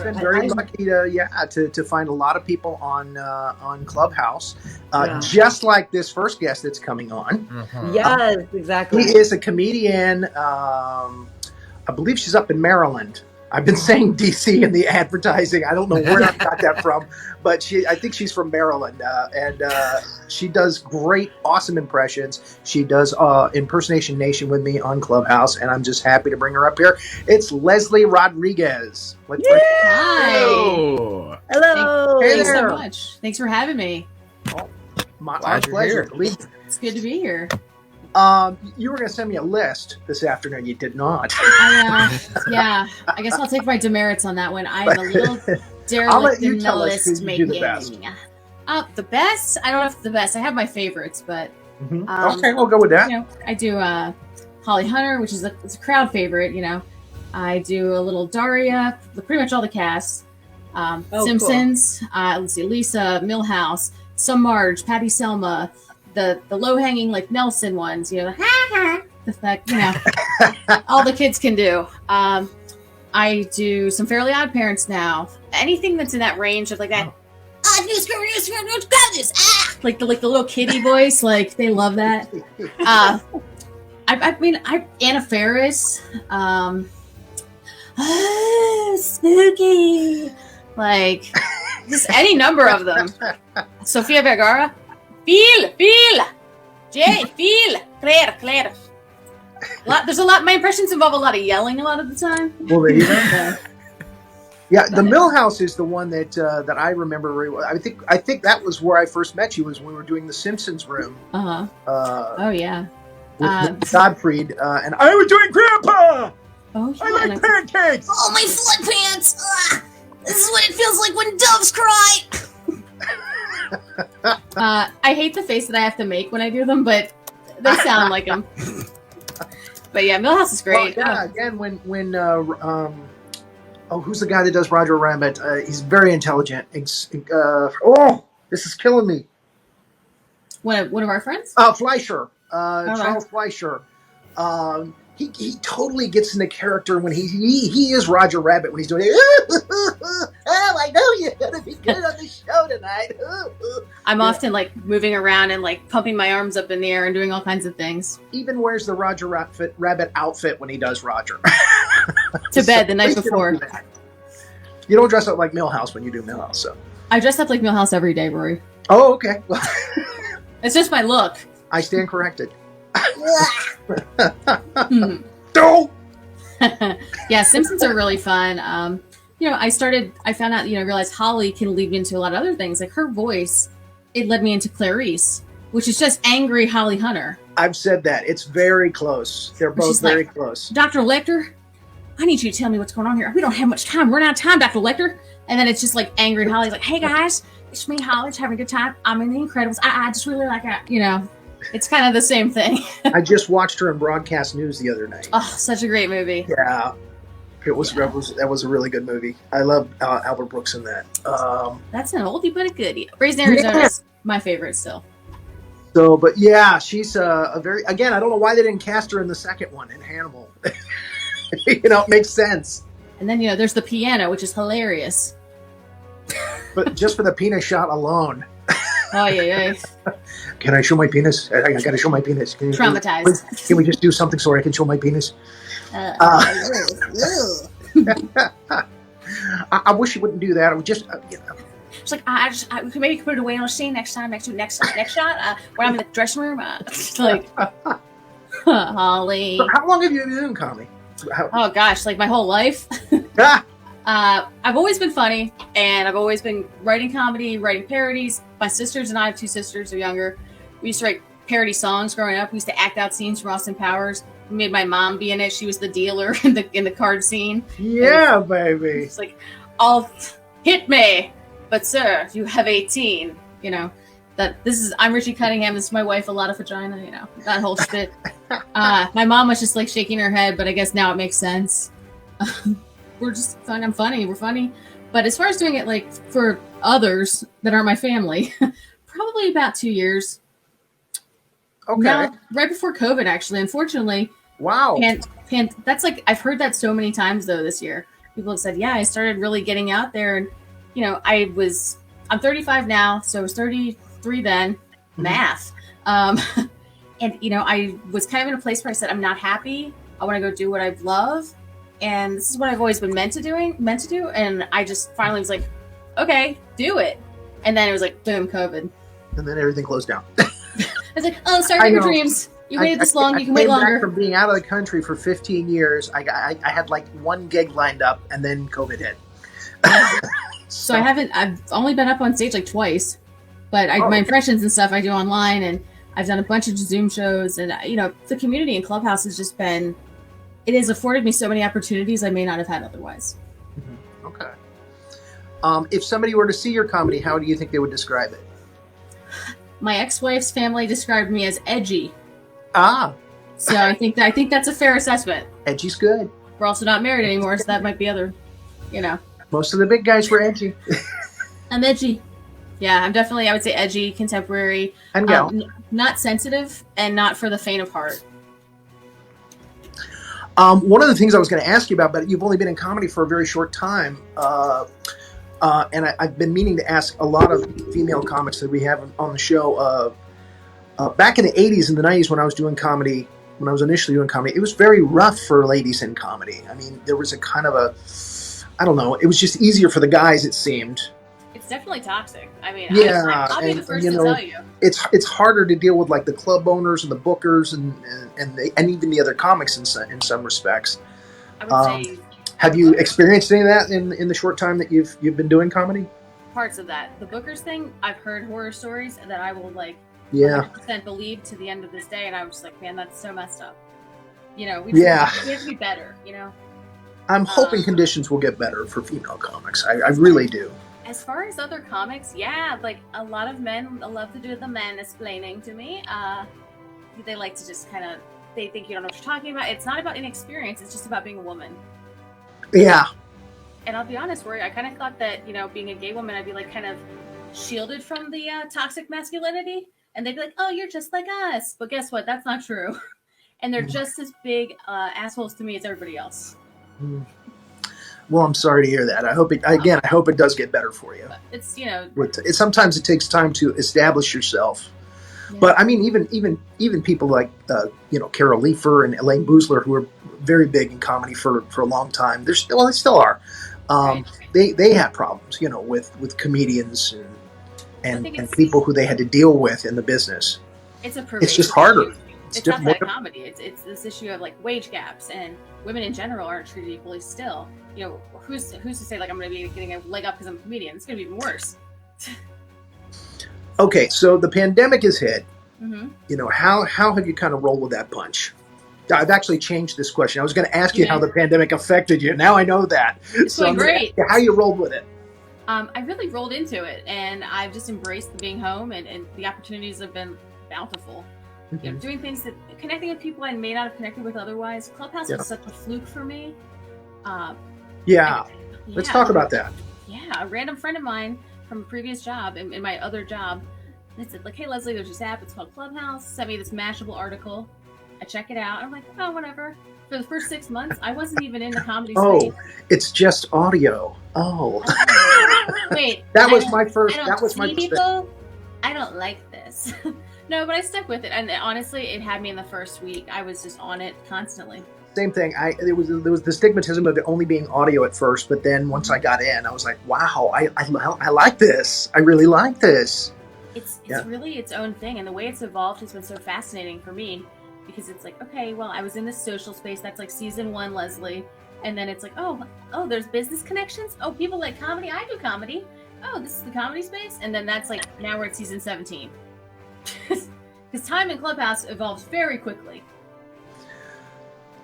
just been very lucky to find a lot of people on Clubhouse, just like this first guest that's coming on. Yes, exactly. He is a comedian. I believe she's up in Maryland. I've been saying DC in the advertising. I don't know where I got that from, but I think she's from Maryland, and she does great, awesome impressions. She does Impersonation Nation with me on Clubhouse, and I'm just happy to bring her up here. It's Leslie Rodriguez. Hi. Hello. Thanks so much. Thanks for having me. My pleasure. It's good to be here. You were going to send me a list this afternoon. You did not. Yeah. I guess I'll take my demerits on that one. I'm a little derelict in the list making. The best? I don't know if the best. I have my favorites, but okay, we'll go with that. I do Holly Hunter, which is it's a crowd favorite. I do a little Daria, pretty much all the cast. Simpsons. Cool. Let's see, Lisa, Milhouse, some Marge, Patty Selma. The low hanging like Nelson ones, the fact, all the kids can do. I do some Fairly Odd Parents now. Anything that's in that range of like that. Like the little kiddie voice, like they love that. Anna Faris, spooky, like just any number of them. Sofia Vergara. Feel, Jay, Claire. There's a lot. My impressions involve a lot of yelling a lot of the time. Well, there you go. Yeah, the Milhouse is the one that I remember very well. I think that was where I first met you, was when we were doing the Simpsons room. Oh yeah. With Godfried, and I was doing Grandpa. Oh yeah. I like pancakes. Oh, my flood pants. This is what it feels like when doves cry. I hate the face that I have to make when I do them, but they sound like them. But yeah, Milhouse is great. Well, yeah, again, when who's the guy that does Roger Rabbit? He's very intelligent. This is killing me. One of our friends? Fleischer. Charles Fleischer. He totally gets into character when he is Roger Rabbit when he's doing it. Oh, I know you're gonna be good on the show tonight. I'm often like moving around and like pumping my arms up in the air and doing all kinds of things. Even wears the Roger Rabbit outfit when he does Roger. To bed the night before. You don't dress up like Milhouse when you do Milhouse, so. I dress up like Milhouse every day, Rory. Oh, okay. It's just my look. I stand corrected. No. Yeah, Simpsons are really fun. I found out, realized Holly can lead me into a lot of other things. Like her voice, it led me into Clarice, which is just angry Holly Hunter. I've said that. It's very close. They're both very close. Dr. Lecter, I need you to tell me what's going on here. We don't have much time. We're out of time, Dr. Lecter. And then it's just like angry Holly's like, hey guys, it's me, Holly, having a good time. I'm in The Incredibles. I just really like it, It's kind of the same thing. I just watched her in Broadcast News the other night. Oh, such a great movie. Yeah. That was a really good movie. I love Albert Brooks in that. That's an oldie but a goodie. Raised in Arizona is my favorite still. So, but yeah, she's a very, again, I don't know why they didn't cast her in the second one in Hannibal. It makes sense. And then, there's the piano, which is hilarious. But just for the penis shot alone. Oh, yeah. Can I show my penis? I got to show my penis. Traumatized. Can we just do something so I can show my penis? I wish you wouldn't do that. I would just, It's like, we could maybe put it away on a scene next time, next shot, when I'm in the dressing room. It's like, Holly. So how long have you been doing comedy? Oh, gosh, like my whole life. I've always been funny, and I've always been writing comedy, writing parodies. My sisters and I have two sisters who are younger. We used to write parody songs growing up. We used to act out scenes from Austin Powers. We made my mom be in it. She was the dealer in the card scene. Yeah, baby. It's like, I'll hit me, but sir, you have 18. I'm Richie Cunningham. This is my wife, a lot of vagina. That whole shit. My mom was just like shaking her head, but I guess now it makes sense. We're just fun. I'm funny. We're funny. But as far as doing it like for others that aren't my family, probably about 2 years. Okay. Now, right before COVID, actually. Unfortunately. Wow. That's like, I've heard that so many times though this year. people have said, yeah, I started really getting out there. And, I'm 35 now, so I was 33 then. Math. And, I was kind of in a place where I said, I'm not happy. I want to go do what I love. And this is what I've always been meant to do. And I just finally was like, okay, do it. And then it was like, boom, COVID. And then everything closed down. I was like, oh, sorry about your dreams. You waited this long, you can wait longer. I came back from being out of the country for 15 years. I had like one gig lined up, and then COVID hit. So I've only been up on stage like twice. But my impressions and stuff I do online, and I've done a bunch of Zoom shows. And, the community in Clubhouse has just been, it has afforded me so many opportunities I may not have had otherwise. Mm-hmm. Okay. If somebody were to see your comedy, how do you think they would describe it? My ex-wife's family described me as edgy. Ah. So I think that's a fair assessment. Edgy's good. We're also not married anymore, so that might be other, Most of the big guys were edgy. I'm edgy. Yeah, I'm definitely, I would say, edgy, contemporary. And gal. Not sensitive, and not for the faint of heart. One of the things I was going to ask you about, but you've only been in comedy for a very short time, and I've been meaning to ask a lot of female comics that we have on the show. Back in the 80s and the 90s when I was doing comedy, when I was initially doing comedy, it was very rough for ladies in comedy. I mean, there was a kind of I don't know, it was just easier for the guys, it seemed. It's definitely toxic. I mean, yeah, I'll be the first to tell you. It's harder to deal with like the club owners and the bookers and even the other comics in some respects. I would say. Have you experienced any of that in the short time that you've been doing comedy? Parts of that. The bookers thing, I've heard horror stories that I will 100% believe to the end of this day, and I was just like, man, that's so messed up. We have to be better. I'm hoping conditions will get better for female comics. I really do. As far as other comics, yeah, like a lot of men love to do the mansplaining to me. They like to just they think you don't know what you're talking about. It's not about inexperience. It's just about being a woman. Yeah. And I'll be honest, Rory, I kind of thought that, being a gay woman, I'd be kind of shielded from the toxic masculinity. And they'd be like, oh, you're just like us. But guess what? That's not true. And they're just as big assholes to me as everybody else. Well, I'm sorry to hear that. I hope it does get better for you. It's, sometimes it takes time to establish yourself. Yeah. But I mean, even people like, Carol Leifer and Elaine Boozler, who were very big in comedy for a long time. They still are. Right. They had problems, with comedians and people who they had to deal with in the business. It's just harder. It's not that comedy. It's this issue of wage gaps, and women in general aren't treated equally still. Who's to say I'm going to be getting a leg up because I'm a comedian? It's going to be even worse. Okay, so the pandemic has hit. Mm-hmm. How have you kind of rolled with that punch? I've actually changed this question. I was going to ask you how the pandemic affected you. Now I know that. It's going great. How you rolled with it? I really rolled into it, and I've just embraced being home, and the opportunities have been bountiful. Mm-hmm. Doing things connecting with people I may not have connected with otherwise. Clubhouse was such a fluke for me. Let's talk about that. Yeah, a random friend of mine from a previous job, in my other job, they said, hey, Leslie, there's this app, it's called Clubhouse, sent me this Mashable article. I check it out. I'm like, oh, whatever. For the first 6 months, I wasn't even in the comedy space. Oh, it's just audio. Oh. Wait. That was my first people. I don't like this. No, but I stuck with it. And honestly, it had me in the first week. I was just on it constantly. Same thing. There was the stigmatism of it only being audio at first, but then once I got in, I was like, wow, I like this. I really like this. It's really its own thing. And the way it's evolved has been so fascinating for me. Because it's okay, well, I was in this social space. That's season 1, Leslie. And then it's oh, there's business connections. Oh, people like comedy. I do comedy. Oh, this is the comedy space. And then that's now we're at season 17. Because time in Clubhouse evolves very quickly.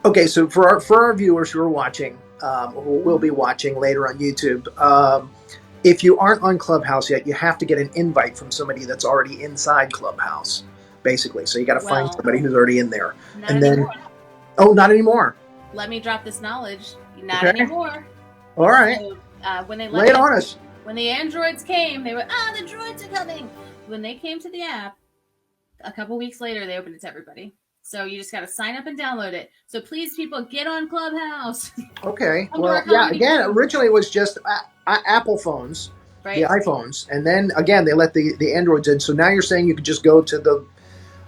Okay, so for our viewers who are watching, who will be watching later on YouTube, if you aren't on Clubhouse yet, you have to get an invite from somebody that's already inside Clubhouse. Basically, so you got to find somebody who's already in there, and then not anymore. Let me drop this knowledge. Not anymore. All right. So, when they lay it on us. When the androids came, they were the droids are coming. When they came to the app, a couple weeks later, they opened it to everybody. So you just got to sign up and download it. So please, people, get on Clubhouse. Okay. Come to Well, our yeah. comedy Again, shows. originally it was just Apple phones, the Right. iPhones, and then again they let the Androids in. So now you're saying you could just go to the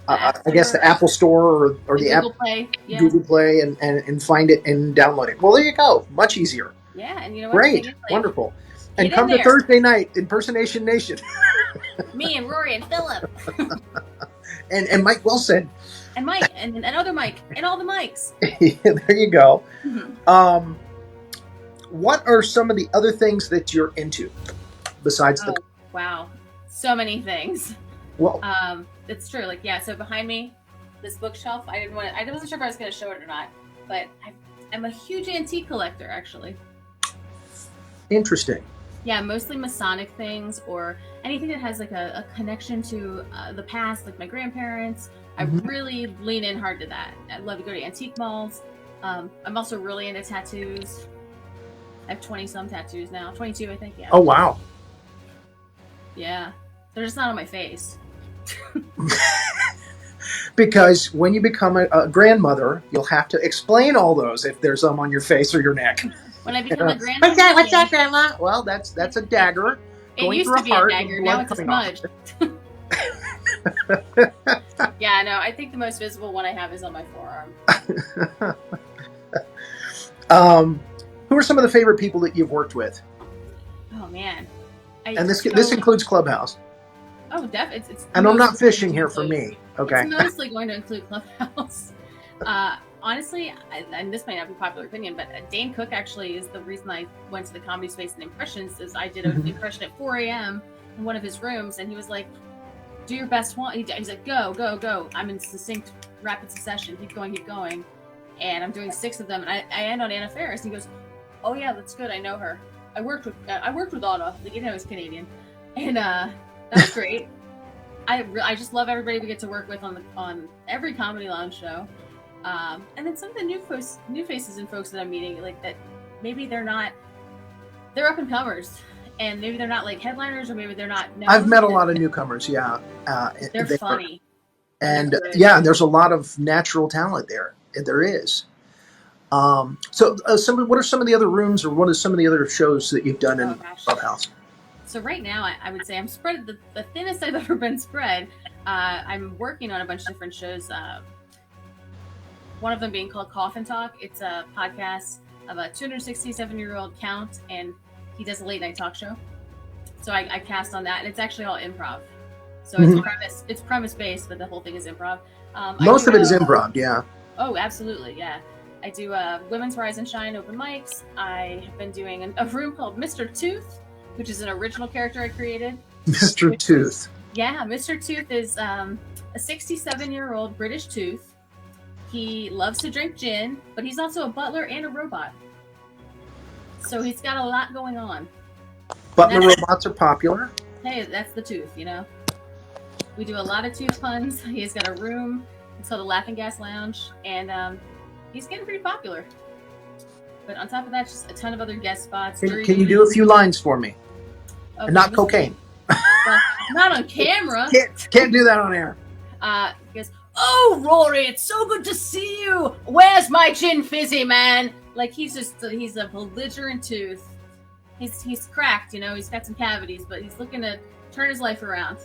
I guess the Apple Store or the Google Play. Yeah. Google Play and find it and download it. Well, there you go. Much easier. Yeah, and you know what? Great. The thing is, like, Wonderful. And get come in to there. Thursday night, Impersonation Nation. Me and Rory and Philip. and Mike Wilson. And Mike and other Mike and all the Mikes. There you go. Mm-hmm. What are some of the other things that you're into besides the? Wow, so many things. Well, it's true. Like, yeah. So behind me, this bookshelf. I wasn't sure if I was going to show it or not, but I'm a huge antique collector, actually. interesting. Yeah, mostly Masonic things or anything that has like a connection to the past, like my grandparents. I really lean in hard to that. I love to go to antique malls. I'm also really into tattoos. I have 20-some tattoos now. 22, I think, yeah. Oh, wow. Yeah. They're just not on my face. Because when you become a grandmother, you'll have to explain all those if there's some on your face or your neck. When I become a grandmother... What's that, Grandma? Well, that's a dagger. It used to be a dagger. Now it's a smudge. Yeah, no, I think the most visible one I have is on my forearm. Who are some of the favorite people that you've worked with? Oh, man. And this includes Clubhouse. Oh, definitely. And I'm not fishing here for me. Okay. It's mostly going to include Clubhouse. Honestly, and this might not be popular opinion, but Dane Cook actually is the reason I went to the comedy space and impressions. Is I did an impression at 4 a.m. in one of his rooms, and he was like, "Do your best one." He's like, "Go, go, go!" I'm in succinct, rapid succession. Keep going, and I'm doing 6 of them, and I end on Anna Faris. And he goes, "Oh yeah, that's good. I know her. I worked with Anna. Like, you know, he's Canadian, and that's great." I just love everybody we get to work with on every Comedy Lounge show. And then some of the new faces and folks that I'm meeting, like that, maybe they're up and comers, and maybe they're not like headliners, or maybe they're not. I've met a lot of newcomers. Yeah, they're funny, and there's a lot of natural talent there. There is. So, what are some of the other rooms, or what are some of the other shows that you've done in Clubhouse? So right now, I would say I'm spread the thinnest I've ever been spread. I'm working on a bunch of different shows. One of them being called Coffin Talk. It's a podcast of a 267-year-old count, and he does a late night talk show. So I cast on that, and it's actually all improv. So it's premise based, but the whole thing is improv. Most of it is improv, yeah. Oh, absolutely, yeah. I do Women's Rise and Shine open mics. I have been doing a room called Mr. Tooth, which is an original character I created. Mr. Tooth. Yeah, Mr. Tooth is a 67-year-old British tooth. He loves to drink gin, but he's also a butler and a robot. So he's got a lot going on. Butler robots are popular. Hey, that's the Tooth, you know. We do a lot of tooth puns. He's got a room. It's called the Laughing Gas Lounge, and he's getting pretty popular. But on top of that, just a ton of other guest spots. Can you do a few lines for me? Okay, And not cocaine. Well, not on camera. Can't do that on air. He goes, "Oh, Rory, it's so good to see you. Where's my gin fizzy, man?" Like, he's a belligerent tooth. He's cracked, you know. He's got some cavities, but he's looking to turn his life around.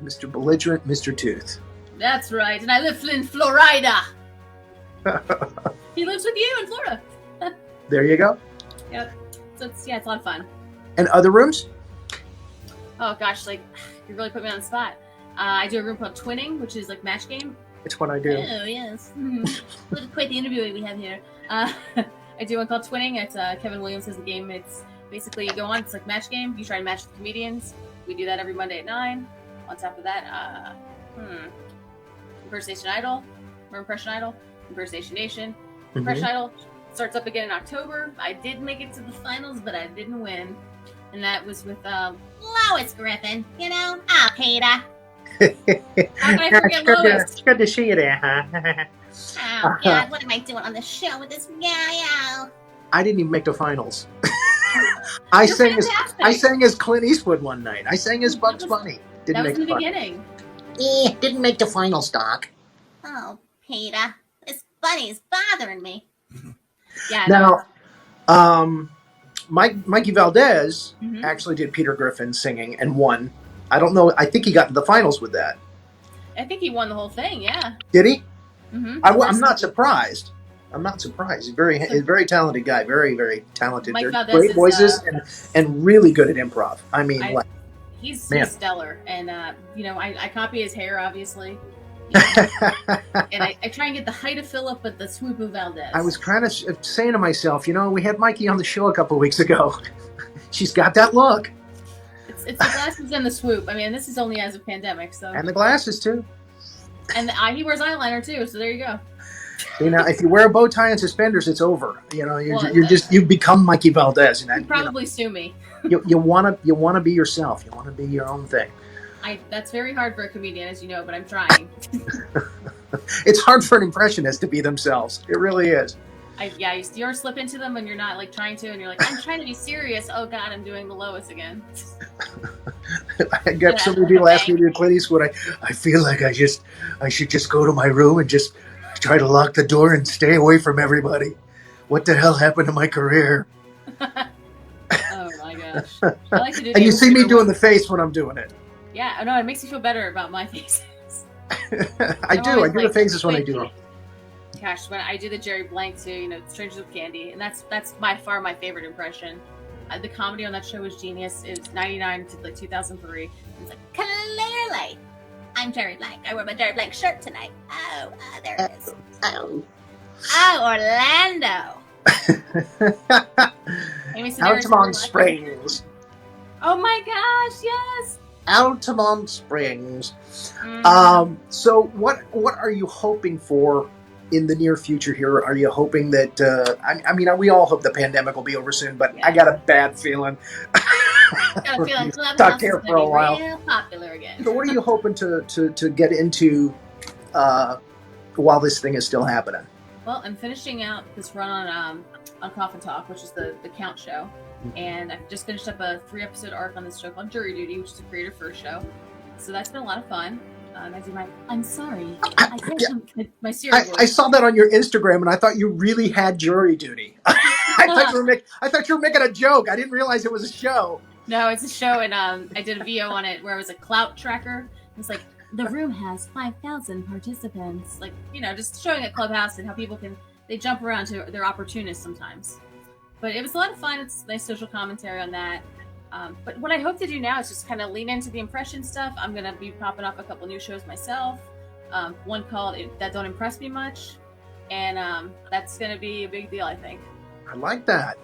Mr. Belligerent, Mr. Tooth. That's right, and I live in Florida. He lives with you in Florida. There you go. Yep. So it's a lot of fun. And other rooms? Oh gosh, like, you really put me on the spot. I do a room called Twinning, which is like match game. It's what I do. Oh yes. Look at quite the interview we have here. I do one called Twinning. It's Kevin Williams has the game. It's basically you go on. It's like match game. You try to match with comedians. We do that every Monday at 9. On top of that, Impersonation Idol, or Impression Idol, Impersonation Nation. Impression Idol starts up again in October. I did make it to the finals, but I didn't win. And that was with Lois Griffin, you know? Ah, Peter. How can I forget Lois? It's good to see you there, huh? Oh, God, what am I doing on the show with this guy? Oh. I didn't even make the finals. I sang as Clint Eastwood one night. I sang as Bugs Bunny. That was in the beginning. Didn't make the finals, Doc. Oh, Peter. This bunny's bothering me. Yeah. Now, Mikey Valdez actually did Peter Griffin singing and won. I don't know. I think he got to the finals with that. I think he won the whole thing. Yeah. Did he? Mm-hmm. I'm not surprised. I'm not surprised. He's a very talented guy. Very, very talented. Mike They're Valdez great is, voices and really good at improv. I mean, he's stellar. And, I copy his hair, obviously. And I try and get the height of Philip, but the swoop of Valdez. I was kind of saying to myself, we had Mikey on the show a couple of weeks ago. She's got that look. It's the glasses and the swoop. I mean, this is only as a pandemic, so. And the glasses, too. And he wears eyeliner, too, so there you go. If you wear a bow tie and suspenders, it's over. You've become Mikey Valdez. You'd probably sue me. You want to be yourself. You want to be your own thing. That's very hard for a comedian, as you know, but I'm trying. It's hard for an impressionist to be themselves. It really is. You slip into them when you're not trying to, and you're like, I'm trying to be serious. Oh God, I'm doing the Lois again. I got so many people asking me to do Clint Eastwood. I feel like I should just go to my room and just try to lock the door and stay away from everybody. What the hell happened to my career? Oh my gosh! I like to do and you see me doing the face when I'm doing it. Yeah, no, it makes me feel better about my faces. I do the faces when I do them. Gosh, when I do the Jerry Blank too, Strangers with Candy, and that's by far my favorite impression. The comedy on that show was genius. It was 99 to 2003. It's like, clearly, I'm Jerry Blank. I wear my Jerry Blank shirt tonight. Oh, there it is. Orlando. Altamont Springs. Oh my gosh, yes. Altamont Springs. So what are you hoping for in the near future here? Are you hoping that we all hope the pandemic will be over soon, but I got a bad feeling. Got a feeling stuck here for a while. Real popular again. So what are you hoping to get into while this thing is still happening? Well, I'm finishing out this run on Coffin Talk, which is the Count show. And I've just finished up a 3-episode arc on this show called Jury Duty, which is a creator first show. So that's been a lot of fun. I'm sorry. My serial voice. I saw that on your Instagram, and I thought you really had jury duty. I thought you were making a joke. I didn't realize it was a show. No, it's a show, and I did a VO on it where it was a clout tracker. It's like, the room has 5,000 participants. Just showing at Clubhouse and how people they jump around to their opportunists sometimes. But it was a lot of fun. It's nice social commentary on that. But what I hope to do now is just kind of lean into the impression stuff. I'm going to be popping up a couple new shows myself. One called That Don't Impress Me Much. And that's going to be a big deal, I think. I like that.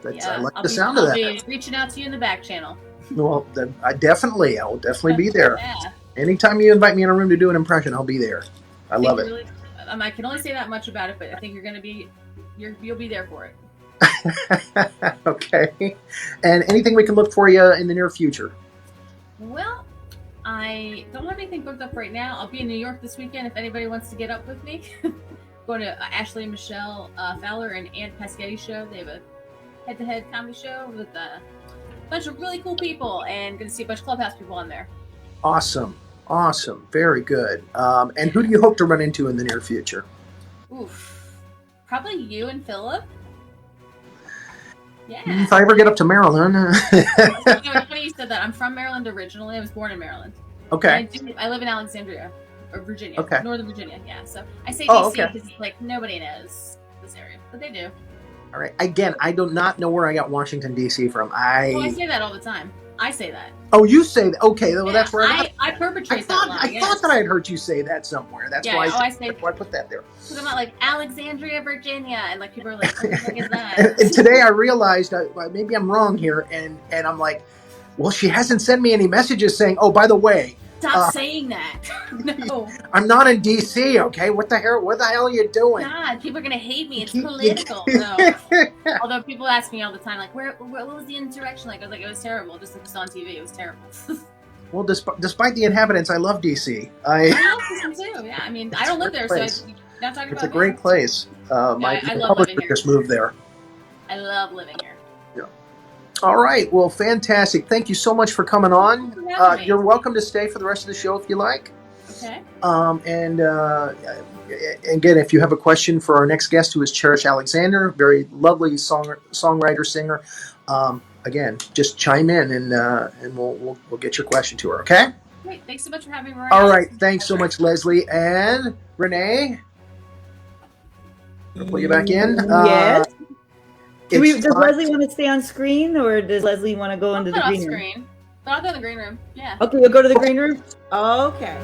I like the sound of that. I'll be reaching out to you in the back channel. Well, I will definitely be there. Yeah. Anytime you invite me in a room to do an impression, I'll be there. I love it. Really, I can only say that much about it, but I think you'll be there for it. Okay. And anything we can look for you in the near future? Well, I don't have anything booked up right now. I'll be in New York this weekend if anybody wants to get up with me. Going to Ashley and Michelle Fowler and Aunt Paschetti show. They have a head-to-head comedy show with a bunch of really cool people, and going to see a bunch of Clubhouse people on there. Awesome. Very good. And who do you hope to run into in the near future? Oof. Probably you and Philip. Yeah. If I ever get up to Maryland. It's funny you said that. I'm from Maryland originally. I was born in Maryland. Okay. I live in Alexandria, or Virginia. Okay. Northern Virginia, yeah. So I say DC because nobody knows this area, but they do. All right. Again, I do not know where I got Washington, D.C. from. I say that all the time. I say that. Oh, you say that? Okay, well, that's where I perpetrate that lie. I thought that I had heard you say that somewhere. That's why I put that there. Because I'm not like Alexandria, Virginia, and people are like, what the heck is that? and today I realized maybe I'm wrong here, and I'm like, well, she hasn't sent me any messages saying, oh, by the way. Stop saying that. No. I'm not in D.C., okay? What the hell are you doing? God, people are going to hate me. It's political. No. Although people ask me all the time, like, what was the insurrection like? I was like, it was terrible. Just like it was on TV. It was terrible. Well, despite the inhabitants, I love D.C. I love D.C. too. Yeah, I mean, I don't live there, place. So I'm not talking about It's a great place. My publisher just moved there. I love living here. Yeah. All right. Well, fantastic. Thank you so much for coming on. You're welcome to stay for the rest of the show if you like. Okay. And again, if you have a question for our next guest, who is Cherish Alexander, very lovely songwriter, singer, again, just chime in and we'll get your question to her. Okay. Great. Thanks so much for having me. All right. Thanks so much, Leslie and Renee. I'll put you back in. Yes. Does time. Leslie want to stay on screen, or does Leslie want to go into the green room? But I'll go to the green room. Yeah. Okay, we'll go to the green room. Okay.